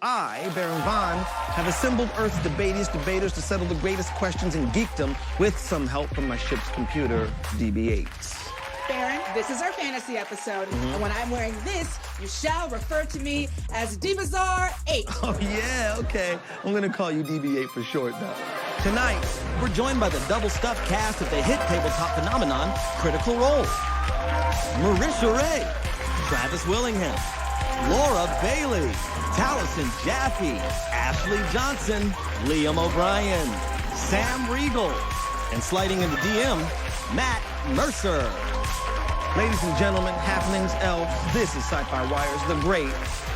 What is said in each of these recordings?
I, Baron Von, have assembled Earth's debaters to settle the greatest questions in geekdom with some help from my ship's computer, DB8. Baron, this is our fantasy episode, and when I'm wearing this, you shall refer to me as Dibazar 8. Oh, yeah, okay. I'm gonna call you DB8 for short, though. Tonight, we're joined by the double-stuffed cast of the hit tabletop phenomenon, Critical Role. Marisha Ray, Travis Willingham, Laura Bailey, Taliesin Jaffe, Ashley Johnson, Liam O'Brien, Sam Riegel, and sliding into DM, Matt Mercer. Ladies and gentlemen, happenings, elves, this is Sci-Fi Wire's The Great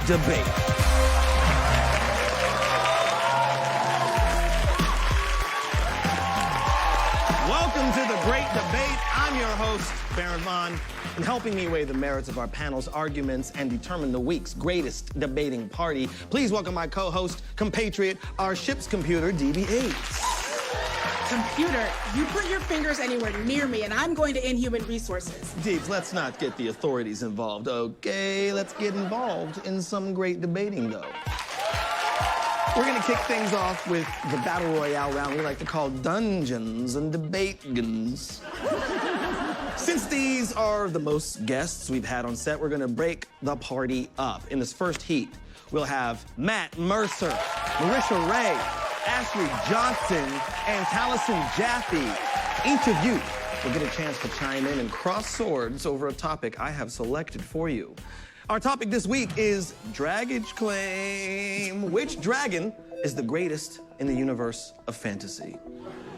Debate. Welcome to The Great Debate. I'm your host, Baron Von, and helping me weigh the merits of our panel's arguments and determine the week's greatest debating party, please welcome my co-host, compatriot, our ship's computer, DB8. Computer, you put your fingers anywhere near me, and I'm going to Inhuman Resources. Deeps, let's not get the authorities involved, okay? Let's get involved in some great debating, though. We're gonna kick things off with the Battle Royale round we like to call Dungeons and Debate-gons. Since these are the most guests we've had on set, we're gonna break the party up. In this first heat, we'll have Matt Mercer, Marisha Ray, Ashley Johnson, and Taliesin Jaffe. Each of you will get a chance to chime in and cross swords over a topic I have selected for you. Our topic this week is Dragage Claim. Which dragon is the greatest in the universe of fantasy?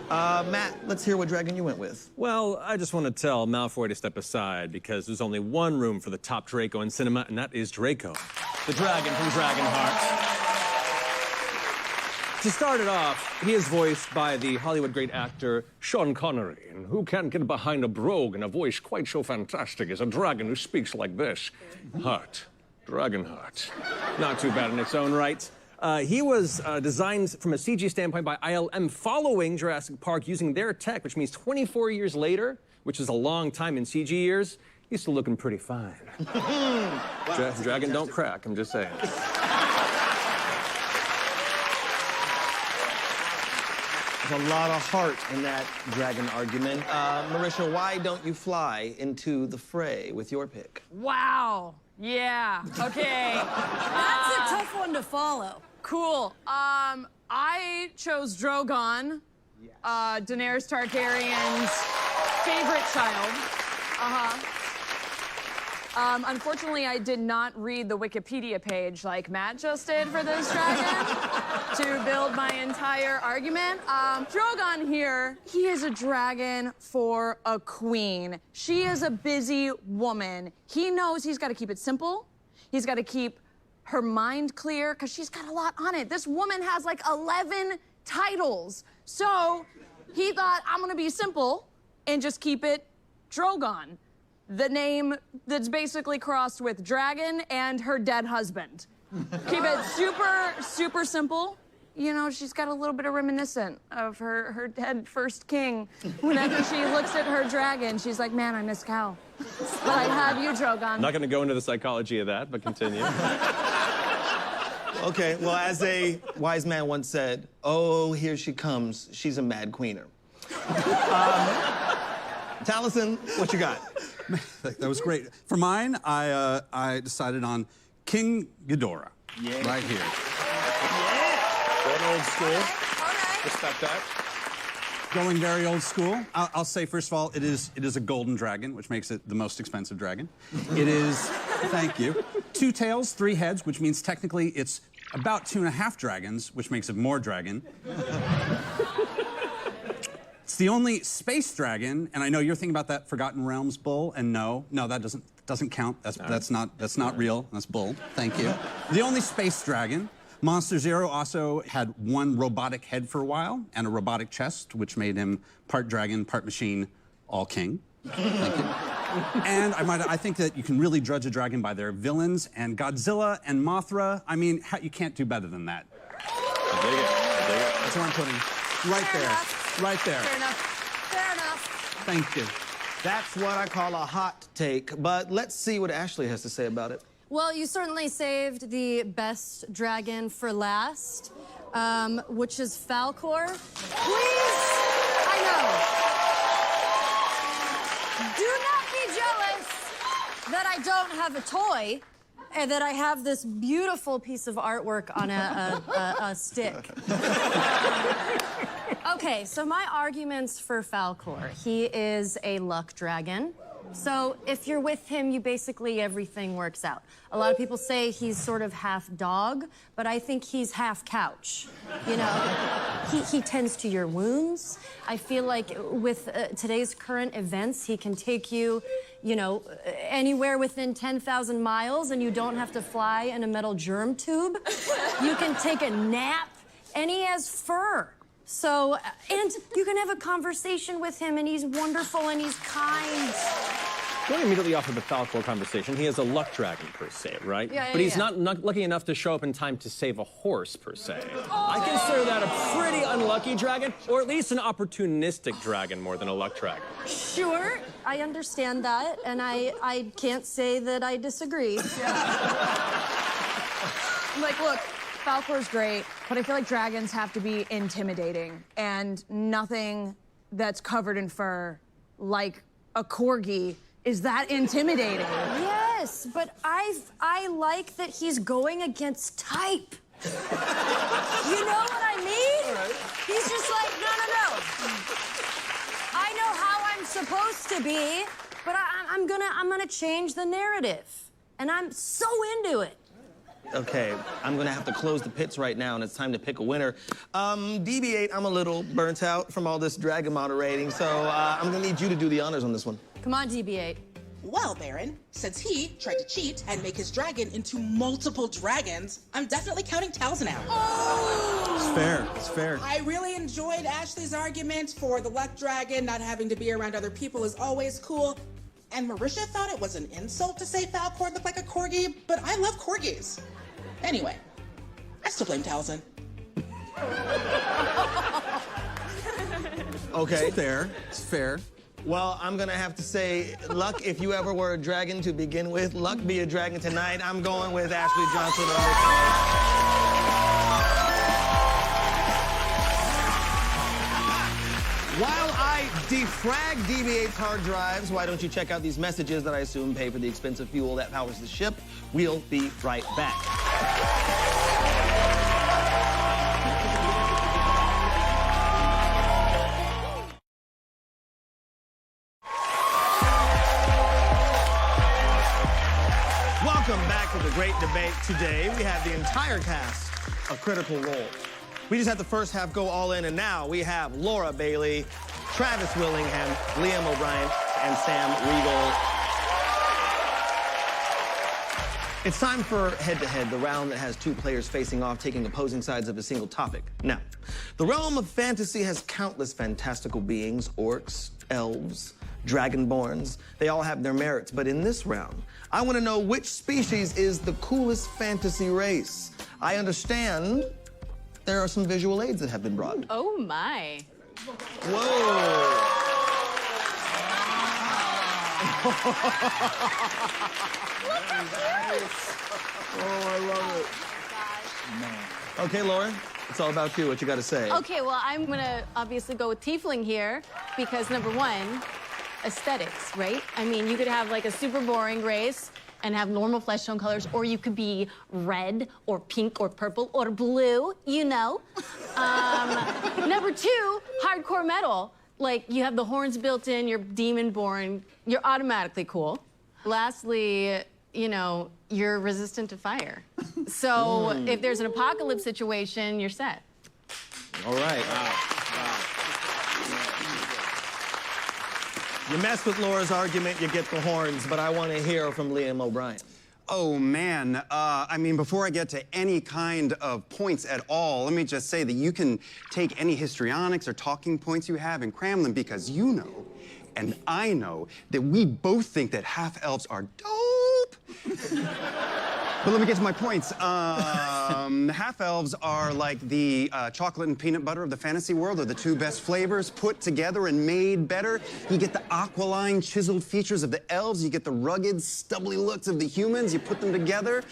Matt, let's hear what dragon you went with. Well, I just want to tell Malfoy to step aside because there's only one room for the top Draco in cinema, and that is Draco, the dragon from Dragonheart. To start it off, he is voiced by the Hollywood great actor Sean Connery, and who can't get behind a brogue and a voice quite so fantastic as a dragon who speaks like this? Heart. Dragonheart. Not too bad in its own right. He was designed from a CG standpoint by ILM following Jurassic Park using their tech, which means 24 years later, which is a long time in CG years, he's still looking pretty fine. Dragon don't crack, I'm just saying. There's a lot of heart in that dragon argument. Marisha, why don't you fly into the fray with your pick? Wow. Yeah. Okay. That's a tough one to follow. Cool. I chose Drogon, Daenerys Targaryen's favorite child. Unfortunately, I did not read the Wikipedia page like Matt just did for this dragon to build my entire argument. Drogon here, he is a dragon for a queen. She is a busy woman. He knows he's got to keep it simple. He's got to keep her mind clear because she's got a lot on it. This woman has like 11 titles. So he thought, I'm going to be simple and just keep it Drogon. The name that's basically crossed with dragon and her dead husband. Keep it super, super simple. You know, she's got a little bit of reminiscent of her dead first king. Whenever she looks at her dragon, she's like, man, I miss Cal. But I have you, Drogon. I'm not going to go into the psychology of that, but continue. Okay, well, as a wise man once said, oh, here she comes. She's a mad queener. Taliesin, what you got? That was great. For mine, I decided on King Ghidorah. Yeah. Right here. Going old school. Okay. Respect that. Going very old school. I'll say, first of all, it is a golden dragon, which makes it the most expensive dragon. It is, thank you, 2 tails, 3 heads, which means technically it's about 2.5 dragons, which makes it more dragon. It's the only space dragon, and I know you're thinking about that Forgotten Realms bull, and no, that doesn't count. That's not real. That's bull. Thank you. The only space dragon. Monster Zero also had one robotic head for a while and a robotic chest, which made him part dragon, part machine, all king. Thank you. And I think that you can really judge a dragon by their villains, and Godzilla and Mothra. I mean, you can't do better than that. I dig it. That's what I'm putting right Fair there. enough. Right there. Fair enough. Fair enough. Thank you. That's what I call a hot take, but let's see what Ashley has to say about it. Well, you certainly saved the best dragon for last, which is Falkor. Please, I know. Do not be jealous that I don't have a toy and that I have this beautiful piece of artwork on a stick. Okay, so my arguments for Falkor. He is a luck dragon. So if you're with him, you basically, everything works out. A lot of people say he's sort of half dog, but I think he's half couch. You know, he tends to your wounds. I feel like with today's current events, he can take you, you know, anywhere within 10,000 miles and you don't have to fly in a metal germ tube. You can take a nap, and he has fur. So, and you can have a conversation with him, and he's wonderful and he's kind. Going immediately off of the Falkor conversation, he is a luck dragon per se, right? Yeah, but he's yeah. not lucky enough to show up in time to save a horse per se. I consider that a pretty unlucky dragon, or at least an opportunistic dragon more than a luck dragon. Sure, I understand that, and I can't say that I disagree. Like, look, Falkor's great, but I feel like dragons have to be intimidating, and nothing that's covered in fur, like a corgi, is that intimidating. Yes, but I like that he's going against type. You know what I mean? Right. He's just like, no. I know how I'm supposed to be, but I'm gonna change the narrative, and I'm so into it. Okay, I'm gonna have to close the pits right now, and it's time to pick a winner. DB8, I'm a little burnt out from all this dragon moderating, so I'm gonna need you to do the honors on this one. Come on, DB8. Well, Baron, since he tried to cheat and make his dragon into multiple dragons, I'm definitely counting Talzin out. It's fair. It's fair. I really enjoyed Ashley's argument for the luck dragon not having to be around other people is always cool. And Marisha thought it was an insult to say Falkor looked like a corgi, but I love corgis. Anyway, I still blame Talzin. Okay. It's fair. It's fair. Well, I'm gonna have to say, luck, if you ever were a dragon to begin with, luck be a dragon tonight. I'm going with Ashley Johnson on this one. While I defrag DB8's hard drives, why don't you check out these messages that I assume pay for the expensive fuel that powers the ship? We'll be right back. Welcome back to the great debate. Today, we have the entire cast of Critical Role. We just had the first half go all in, and now we have Laura Bailey, Travis Willingham, Liam O'Brien, and Sam Riegel. It's time for head-to-head, the round that has two players facing off, taking opposing sides of a single topic. Now, the realm of fantasy has countless fantastical beings, orcs, elves, dragonborns. They all have their merits, but in this round, I want to know which species is the coolest fantasy race. I understand there are some visual aids that have been brought. Oh, my. Whoa. Oh, I love it. Okay, Laura, it's all about you. What you got to say? Okay, well, I'm gonna obviously go with Tiefling here because number one, aesthetics, right? I mean, you could have like a super boring race and have normal flesh tone colors, or you could be red or pink or purple or blue, you know. Number two, hardcore metal. Like, you have the horns built in, you're demon-born, you're automatically cool. Lastly, you know, you're resistant to fire. So if there's an apocalypse situation, you're set. All right. You mess with Laura's argument, you get the horns, but I want to hear from Liam O'Brien. Oh, man. I mean, before I get to any kind of points at all, let me just say that you can take any histrionics or talking points you have and cram them because you know, and I know, that we both think that half-elves are dope. But let me get to my points. Half-elves are like the chocolate and peanut butter of the fantasy world. They're the two best flavors put together and made better. You get the aquiline, chiseled features of the elves. You get the rugged, stubbly looks of the humans. You put them together.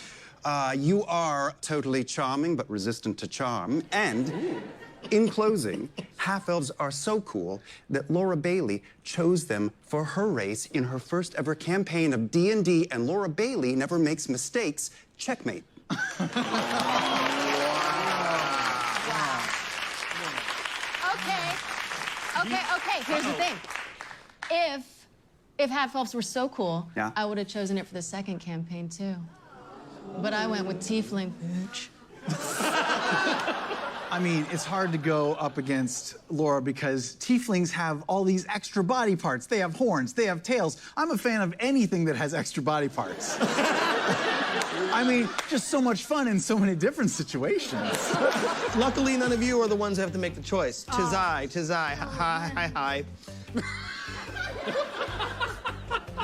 You are totally charming, but resistant to charm. And in closing, half-elves are so cool that Laura Bailey chose them for her race in her first ever campaign of D&D, and Laura Bailey never makes mistakes. Checkmate. Okay, here's the thing. If half-elves were so cool, Yeah. I would have chosen it for the second campaign, too. But I went with tiefling, bitch. I mean, it's hard to go up against Laura because tieflings have all these extra body parts. They have horns, they have tails. I'm a fan of anything that has extra body parts. I mean, just so much fun in so many different situations. Luckily, none of you are the ones who have to make the choice. Tis I, hi.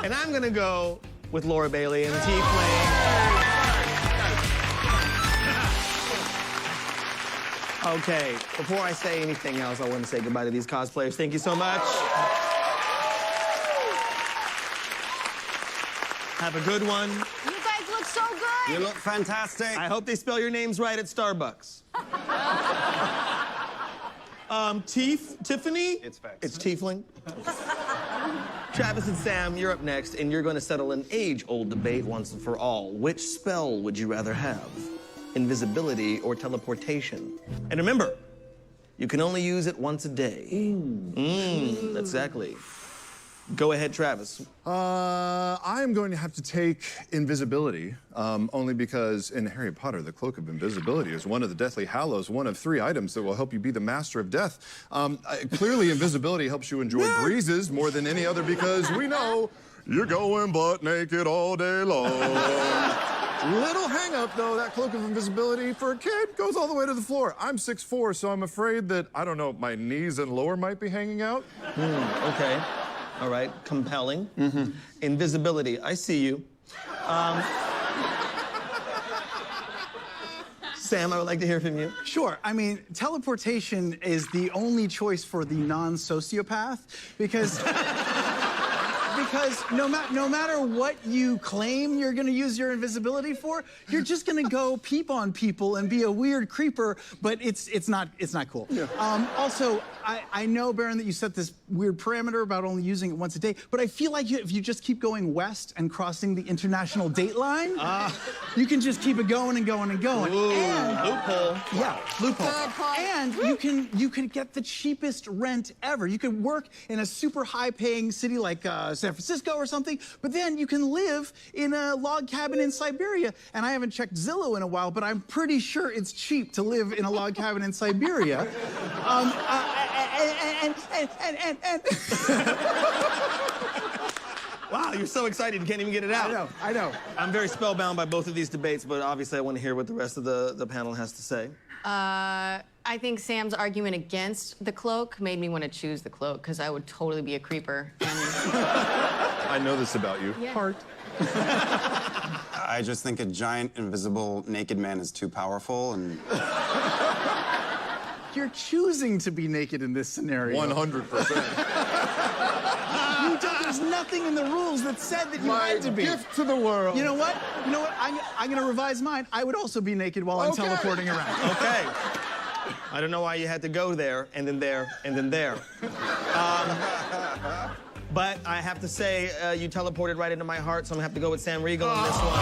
And I'm gonna go with Laura Bailey and Tiefling. Okay, before I say anything else, I want to say goodbye to these cosplayers. Thank you so much. Have a good one. You guys look so good. You look fantastic. I hope they spell your names right at Starbucks. Tiffany? It's facts. It's Tiefling. Travis and Sam, you're up next, and you're going to settle an age-old debate once and for all. Which spell would you rather have? Invisibility or teleportation? And remember, you can only use it once a day. Exactly. Go ahead, Travis. I'm going to have to take invisibility, only because in Harry Potter, the Cloak of Invisibility is one of the Deathly Hallows, one of 3 items that will help you be the master of death. Clearly, invisibility helps you enjoy breezes more than any other because we know you're going butt naked all day long. Little hang-up, though, that Cloak of Invisibility for a kid goes all the way to the floor. I'm 6'4", so I'm afraid that, I don't know, my knees and lower might be hanging out. Okay. All right. Compelling. Invisibility. I see you. Sam, I would like to hear from you. Sure. I mean, teleportation is the only choice for the non-sociopath because... Because no matter what you claim you're gonna use your invisibility for, you're just gonna go peep on people and be a weird creeper, but it's not cool. Yeah. Also, I know, Baron, that you set this weird parameter about only using it once a day, but I feel like if you just keep going west and crossing the international date line, you can just keep it going and going and going. Ooh, and, loophole. Yeah, loophole. Good point. And you can get the cheapest rent ever. You could work in a super high-paying city like San Francisco or something, but then you can live in a log cabin in Siberia. And I haven't checked Zillow in a while, but I'm pretty sure it's cheap to live in a log cabin in Siberia. Wow, you're so excited you can't even get it out. I know. I'm very spellbound by both of these debates, but obviously I want to hear what the rest of the panel has to say. I think Sam's argument against the cloak made me want to choose the cloak because I would totally be a creeper. And... I know this about you. Yeah. Heart. I just think a giant, invisible, naked man is too powerful, and... You're choosing to be naked in this scenario. 100%. There's nothing in the rules that said that you My had to be. gift to the world. You know what? I'm gonna revise mine. I would also be naked while I'm teleporting around. Okay. I don't know why you had to go there, and then there, and then there. But I have to say, you teleported right into my heart, so I'm gonna have to go with Sam Riegel on this one.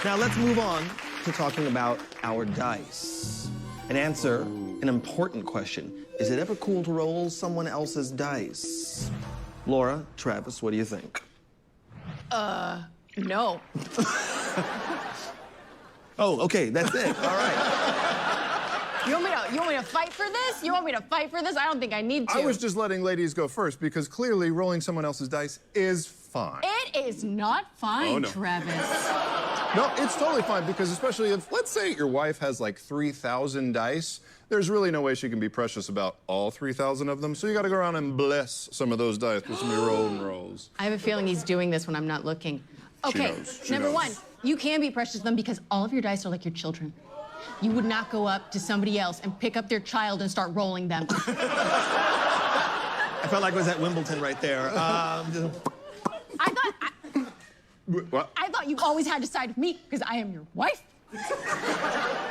Now let's move on to talking about our dice. And answer an important question. Is it ever cool to roll someone else's dice? Laura, Travis, what do you think? No. Oh, okay, that's it. All right. You want me to fight for this? You want me to fight for this? I don't think I need to. I was just letting ladies go first because clearly rolling someone else's dice is fine. It is not fine, Oh, no. Travis. No, it's totally fine because especially if, let's say your wife has like 3,000 dice, there's really no way she can be precious about all 3,000 of them. So you got to go around and bless some of those dice with some of your own rolls. I have a feeling he's doing this when I'm not looking. Okay, She number knows. one, you can be precious to them because all of your dice are like your children. You would not go up to somebody else and pick up their child and start rolling them. I felt like it was at Wimbledon right there. I thought you always had to side with me because I am your wife.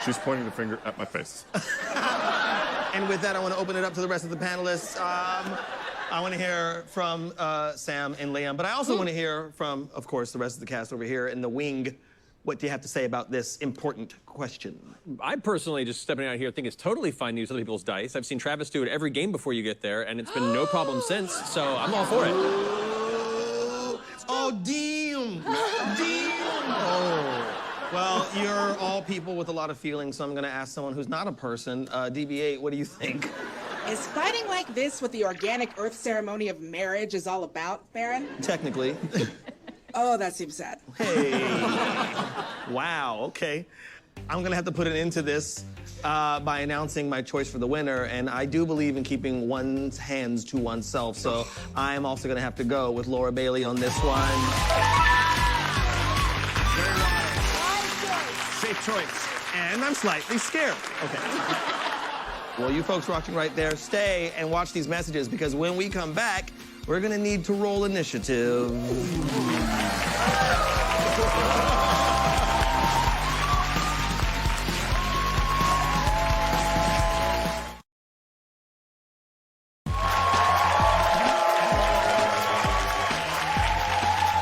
She's pointing the finger at my face. And with that, I want to open it up to the rest of the panelists. I want to hear from Sam and Liam, but I also want to hear from, of course, the rest of the cast over here in the wing. What do you have to say about this important question? I personally, just stepping out here, think it's totally fine to use other people's dice. I've seen Travis do it every game before you get there, and it's been no problem since, so I'm all for it. Oh, damn! Damn! Oh. Well, you're all people with a lot of feelings, so I'm going to ask someone who's not a person. DB8, what do you think? Is fighting like this what the organic earth ceremony of marriage is all about, Baron? Technically. Oh, that seems sad. Hey. Wow, okay. I'm gonna have to put an end to this by announcing my choice for the winner, and I do believe in keeping one's hands to oneself, so I'm also gonna have to go with Laura Bailey on this one. Very wise. Safe choice. And I'm slightly scared. Okay. Well, you folks watching right there, stay and watch these messages, because when we come back, we're gonna need to roll initiative.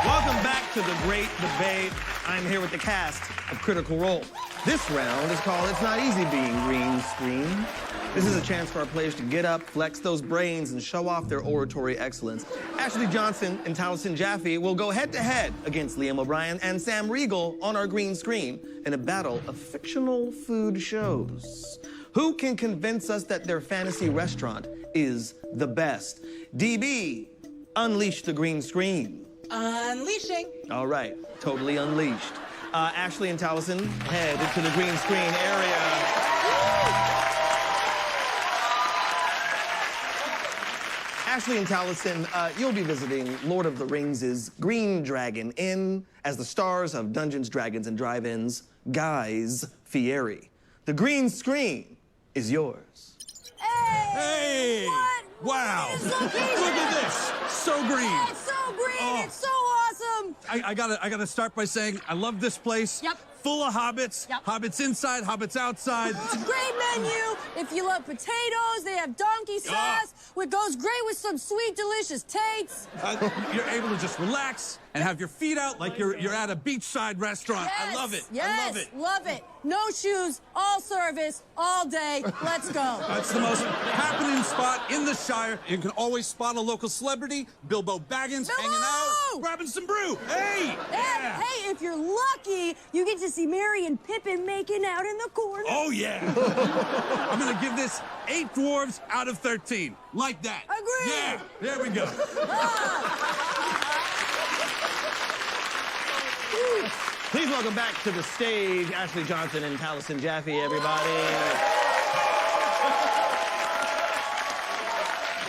Welcome back to the great debate. I'm here with the cast of Critical Role. This round is called It's Not Easy Being Green Screen. This is a chance for our players to get up, flex those brains, and show off their oratory excellence. Ashley Johnson and Taliesin Jaffe will go head-to-head against Liam O'Brien and Sam Riegel on our green screen in a battle of fictional food shows. Who can convince us that their fantasy restaurant is the best? DB, unleash the green screen. Unleashing. All right, totally unleashed. Ashley and Taliesin, head to the green screen area. Ashley and Taliesin, you'll be visiting Lord of the Rings' Green Dragon Inn as the stars of Dungeons, Dragons, and Drive-Ins, Guys Fieri. The green screen is yours. Hey! Wow! Look at this! So green! It's so green! Oh. It's so awesome! I gotta start by saying I love this place. Yep. Full of hobbits. Yep. Hobbits inside, hobbits outside. It's a great menu. If you love potatoes, they have donkey sauce, which goes great with some sweet, delicious tates. You're able to just relax and have your feet out like you're at a beachside restaurant. I love it. Yes, I love it. love it. No shoes, all service, all day. Let's go. That's the most happening spot in the Shire. You can always spot a local celebrity, Bilbo Baggins, hanging out, grabbing some brew. Hey! Yeah. Hey, if you're lucky, you get to see Merry and Pippin making out in the corner. Oh, yeah. I'm going to give this 8 dwarves out of 13. Like that. Agreed. Yeah, there we go. Please welcome back to the stage Ashley Johnson and Taliesin Jaffe, everybody.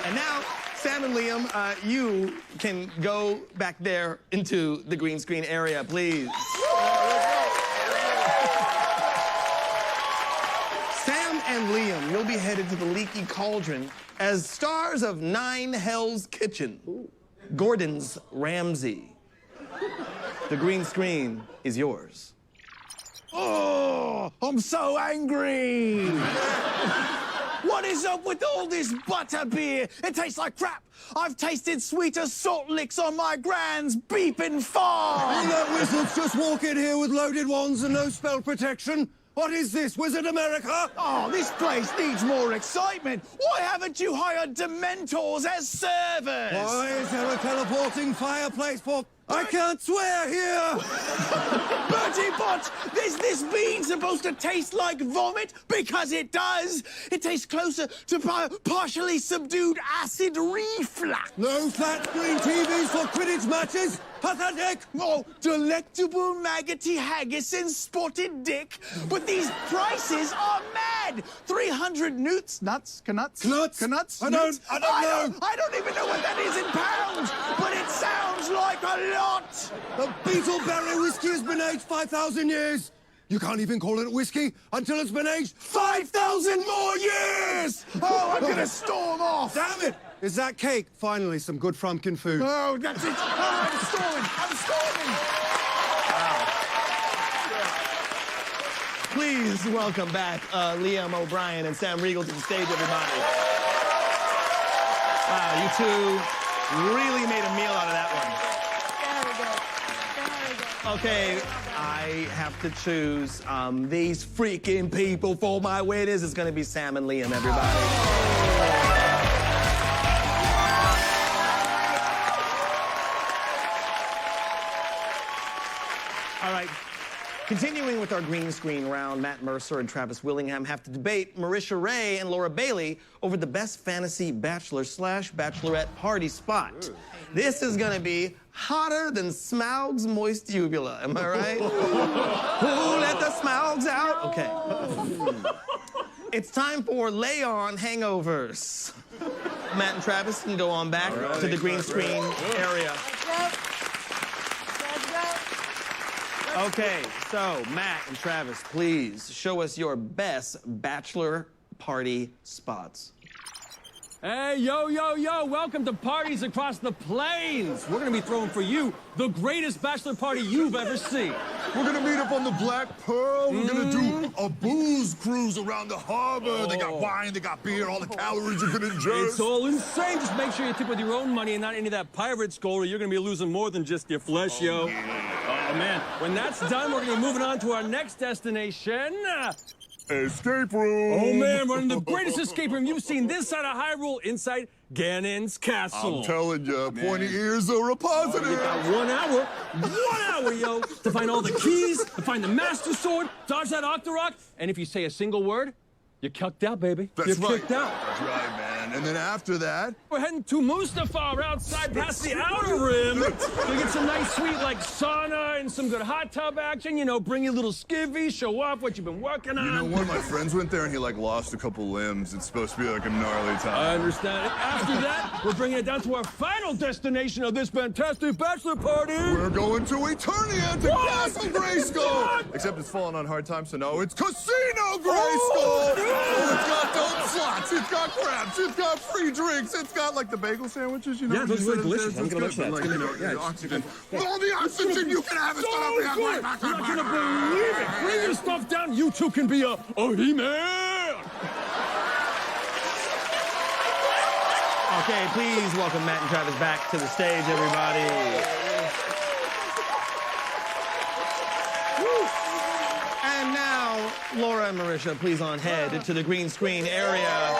And now, Sam and Liam, you can go back there into the green screen area, please. Sam and Liam, you'll be headed to the Leaky Cauldron as stars of Nine Hell's Kitchen, Gordon's Ramsay. The green screen is yours. Oh, I'm so angry. What is up with all this butter beer? It tastes like crap. I've tasted sweeter salt licks on my grand's beeping farm. That wizard's just walk in here with loaded wands and no spell protection. What is this, Wizard America? Oh, this place needs more excitement. Why haven't you hired Dementors as servers? Why is there a teleporting fireplace for... I can't swear here! Bertie Bott, is this bean supposed to taste like vomit? Because it does. It tastes closer to partially subdued acid reflux. No flat screen TVs for Quidditch matches? Pathetic! Oh, delectable maggoty haggis and spotted dick. But these prices are mad. dead. 300 nuts. Knuts? Knuts? I don't know. I don't even know what that is in pounds, but it sounds like a lot. The Beetleberry whiskey has been aged 5,000 years. You can't even call it whiskey until it's been aged 5,000 more years! Oh, I'm gonna storm off. Damn it! Is that cake? Finally, some good Frumpkin food. Oh, that's it. Oh, I'm storming. Please welcome back Liam O'Brien and Sam Riegel to the stage, everybody. Wow, you two really made a meal out of that one. Okay, I have to choose these freaking people for my winners. It's gonna be Sam and Liam, everybody. All right. Continuing with our green screen round, Matt Mercer and Travis Willingham have to debate Marisha Ray and Laura Bailey over the best fantasy bachelor/bachelorette party spot. This is gonna be hotter than Smaug's moist uvula. Am I right? Who let the Smaugs out? Okay. It's time for Lay On Hangovers. Matt and Travis can go on back to the green screen area. Okay, so Matt and Travis, please show us your best bachelor party spots. Hey, yo, welcome to Parties Across the Plains. We're gonna be throwing for you the greatest bachelor party you've ever seen. We're gonna meet up on the Black Pearl. We're gonna do a booze cruise around the harbor. They got wine, they got beer, all the calories you can ingest. It's all insane. Just make sure you tip with your own money and not any of that pirate's gold, or you're gonna be losing more than just your flesh, yo. Oh, man. When that's done, we're gonna be moving on to our next destination. Escape room. Oh, man, we're in the greatest escape room you've seen this side of Hyrule, inside Ganon's castle. I'm telling you, pointy ears are a positive. You got 1 hour, yo, to find all the keys, to find the Master Sword, dodge that Octorok, and if you say a single word, you're kicked out, baby. That's you're right. kicked out. That's right, man. And then after that, we're heading to Mustafar outside past the Outer Rim. We get some nice sweet like sauna and some good hot tub action. You know, bring your little skivvy, show off what you've been working on. you know, one of my friends went there and he like lost a couple limbs. It's supposed to be like a gnarly time. I understand. After that, we're bringing it down to our final destination of this fantastic bachelor party. We're going to Eternia to Castle Grayskull. Except it's fallen on hard times, so no, it's Casino Grayskull. Oh, it's got dope slots, it's got crabs, it's got free drinks, it's got like the bagel sandwiches, you know. Yeah, those are delicious. I'm gonna look at that. Like, you know, the oxygen. All the oxygen you can have is so good. You're not gonna believe it. Bring your stuff down. You two can be a He-Man. Okay, please welcome Matt and Travis back to the stage, everybody. And now, Laura and Marisha, please on head to the green screen area.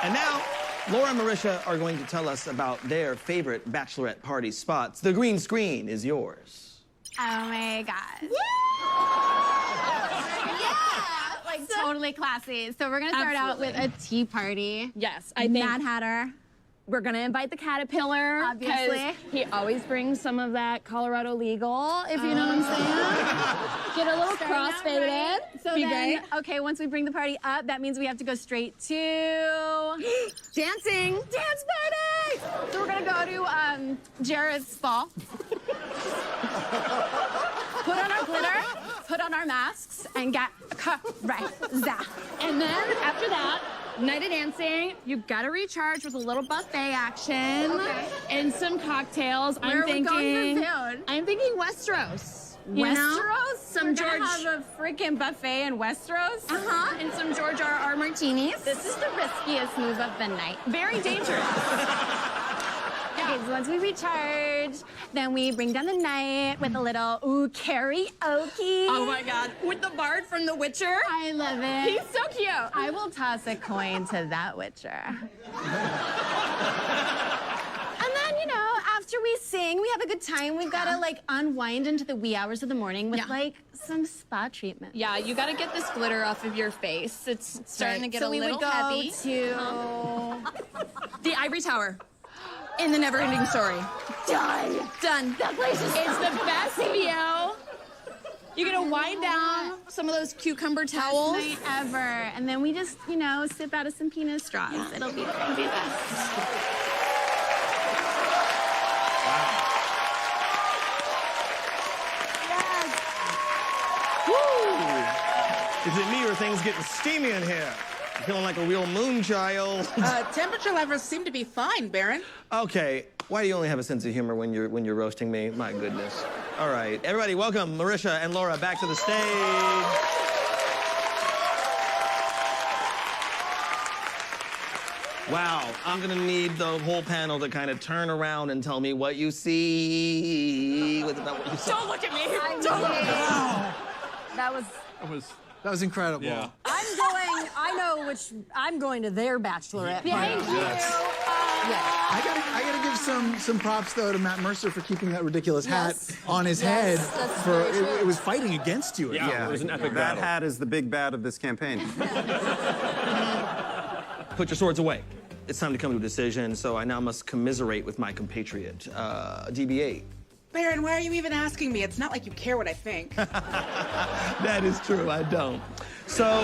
And now, Laura and Marisha are going to tell us about their favorite bachelorette party spots. The green screen is yours. Oh my God. Yeah! Like totally classy. So we're gonna start out with a tea party. Yes, I think Mad Hatter. we're gonna invite the caterpillar. Obviously. 'cause he always brings some of that Colorado legal, if you know what I'm saying. Get a little crossfaded. Right. So Be then, great. okay, once we bring the party up, that means we have to go straight to Dancing. dance party. So we're gonna go to Jared's spa. Put on our glitter, put on our masks, and get right. And then after that, night of dancing, you gotta recharge with a little buffet action and some cocktails. Where are we going for food? I'm thinking Westeros. You know? Westeros? Some We're George. gonna have a freaking buffet in Westeros? And some George R.R. martinis. This is the riskiest move of the night. Very dangerous. Okay, so once we recharge, then we bring down the night with a little, karaoke. Oh my God. With the bard from The Witcher. I love it. He's so cute. I will toss a coin to that Witcher. And then, you know, after we sing, we have a good time. We've got to, like, unwind into the wee hours of the morning with, like, some spa treatment. Yeah, you gotta get this glitter off of your face. It's starting to get a little heavy. So we would go to... The Ivory Tower. In the Never-Ending Story. Done. Done. That place is... It's the best view You're gonna wind down some of those cucumber towels. Best night ever. And then we just, you know, sip out of some peanut straws. It'll be the best. Is it me or are things getting steamy in here? I'm feeling like a real moon child. Temperature levels seem to be fine, Baron. Okay, why do you only have a sense of humor when you're roasting me? My goodness. All right, everybody, welcome Marisha and Laura back to the stage. Wow, I'm gonna need the whole panel to kind of turn around and tell me what you see. What's about what you saw? Don't look at me. Don't look at me. That was incredible. Yeah. I'm going to their bachelorette party. Thank you. I gotta give some props though to Matt Mercer for keeping that ridiculous hat on his head. that's For very true. it was fighting against you. Yeah, it was an epic That battle. hat is the big bad of this campaign. Put your swords away. It's time to come to a decision, so I now must commiserate with my compatriot, DB8. Baron, why are you even asking me? It's not like you care what I think. That is true, I don't. So,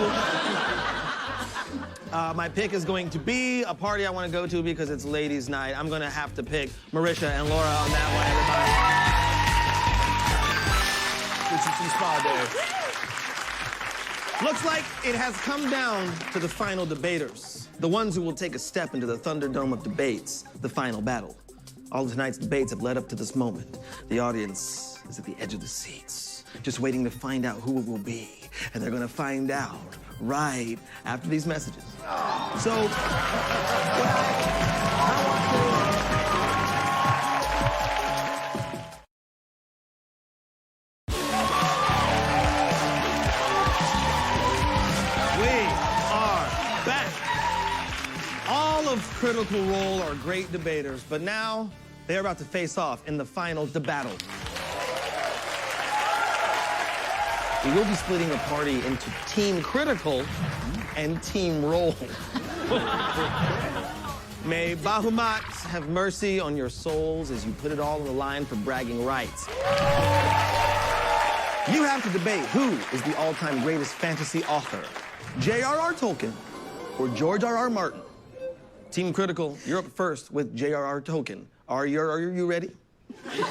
my pick is going to be a party I want to go to because it's ladies' night. I'm going to have to pick Marisha and Laura on that one, everybody. Looks like it has come down to the final debaters, the ones who will take a step into the Thunderdome of debates, the final battle. All of tonight's debates have led up to this moment. The audience is at the edge of the seats, just waiting to find out who it will be. And they're gonna find out right after these messages. So, all of Critical Role are great debaters, but now they're about to face off in the final battle. We will be splitting the party into Team Critical and Team Role. May Bahamut have mercy on your souls as you put it all on the line for bragging rights. You have to debate who is the all-time greatest fantasy author, J.R.R. Tolkien or George R.R. Martin. Team Critical, you're up first with J.R.R. Tolkien. Are you ready? We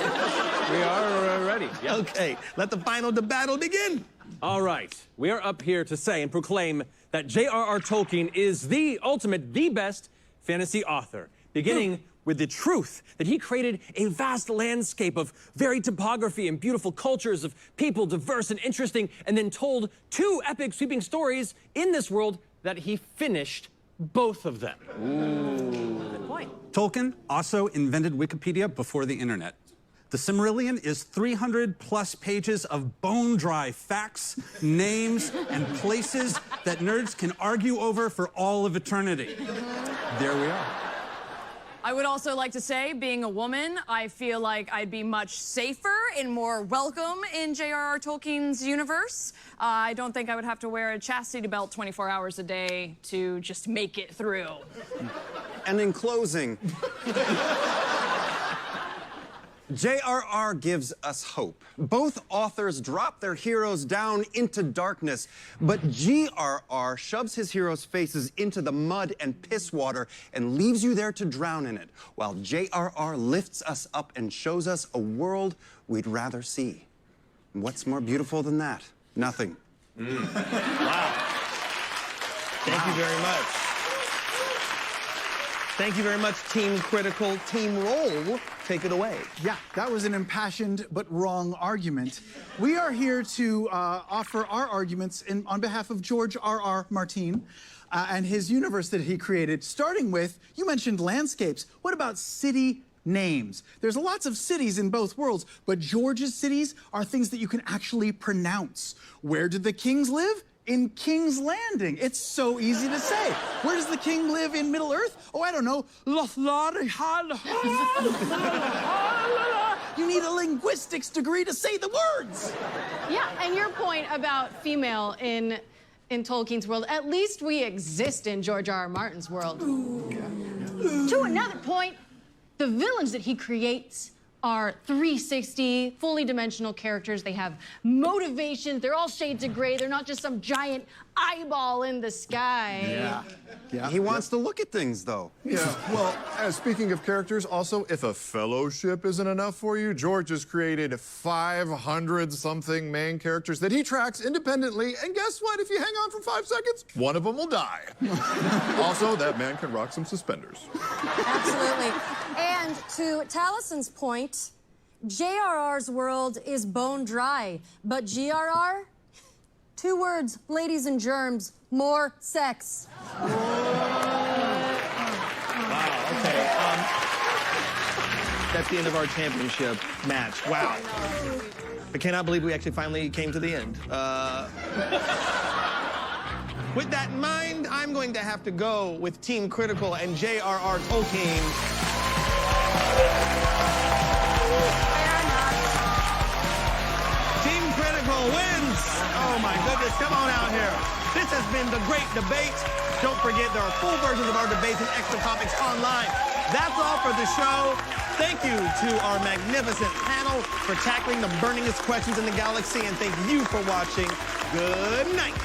are ready. Yeah. Okay, let the final battle begin. All right, we are up here to say and proclaim that J.R.R. Tolkien is the ultimate, the best fantasy author, beginning with the truth that he created a vast landscape of varied topography and beautiful cultures of people diverse and interesting, and then told two epic sweeping stories in this world that he finished both of them. Good point. Tolkien also invented Wikipedia before the internet. The Silmarillion is 300 plus pages of bone-dry facts, names, and places that nerds can argue over for all of eternity. There we are. I would also like to say, being a woman, I feel like I'd be much safer and more welcome in J.R.R. Tolkien's universe. I don't think I would have to wear a chastity belt 24 hours a day to just make it through. And in closing, J.R.R. gives us hope. Both authors drop their heroes down into darkness, but G.R.R. shoves his heroes' faces into the mud and piss water and leaves you there to drown in it, while J.R.R. lifts us up and shows us a world we'd rather see. What's more beautiful than that? Nothing. Wow. Thank you very much. Thank you very much, Team Critical. Team Role, take it away. Yeah, that was an impassioned but wrong argument. We are here to offer our arguments on behalf of George R.R. Martin and his universe that he created, starting with, you mentioned landscapes. What about city names? There's lots of cities in both worlds, but George's cities are things that you can actually pronounce. Where did the kings live? In King's Landing. It's so easy to say. Where does the king live in Middle-earth? Oh, I don't know. You need a linguistics degree to say the words. Yeah, and your point about female in Tolkien's world, at least we exist in George R.R. Martin's world. To another point, the villains that he creates are 360, fully dimensional characters. They have motivations. They're all shades of gray. They're not just some giant eyeball in the sky. Yeah. He wants to look at things, though. Yeah, well, speaking of characters, also, if a fellowship isn't enough for you, George has created 500-something main characters that he tracks independently, and guess what? If you hang on for 5 seconds, one of them will die. Also, that man can rock some suspenders. Absolutely. And to Talison's point, JRR's world is bone dry, but GRR, 2 words, ladies and germs, more sex. Wow, okay. That's the end of our championship match. Wow. I cannot believe we actually finally came to the end. With that in mind, I'm going to have to go with Team Critical and J.R.R. Tolkien. Team Critical wins! Oh my goodness, come on out here. This has been the great debate. Don't forget, there are full versions of our debates and extra topics online. That's all for the show. Thank you to our magnificent panel for tackling the burningest questions in the galaxy, and thank you for watching. Good night.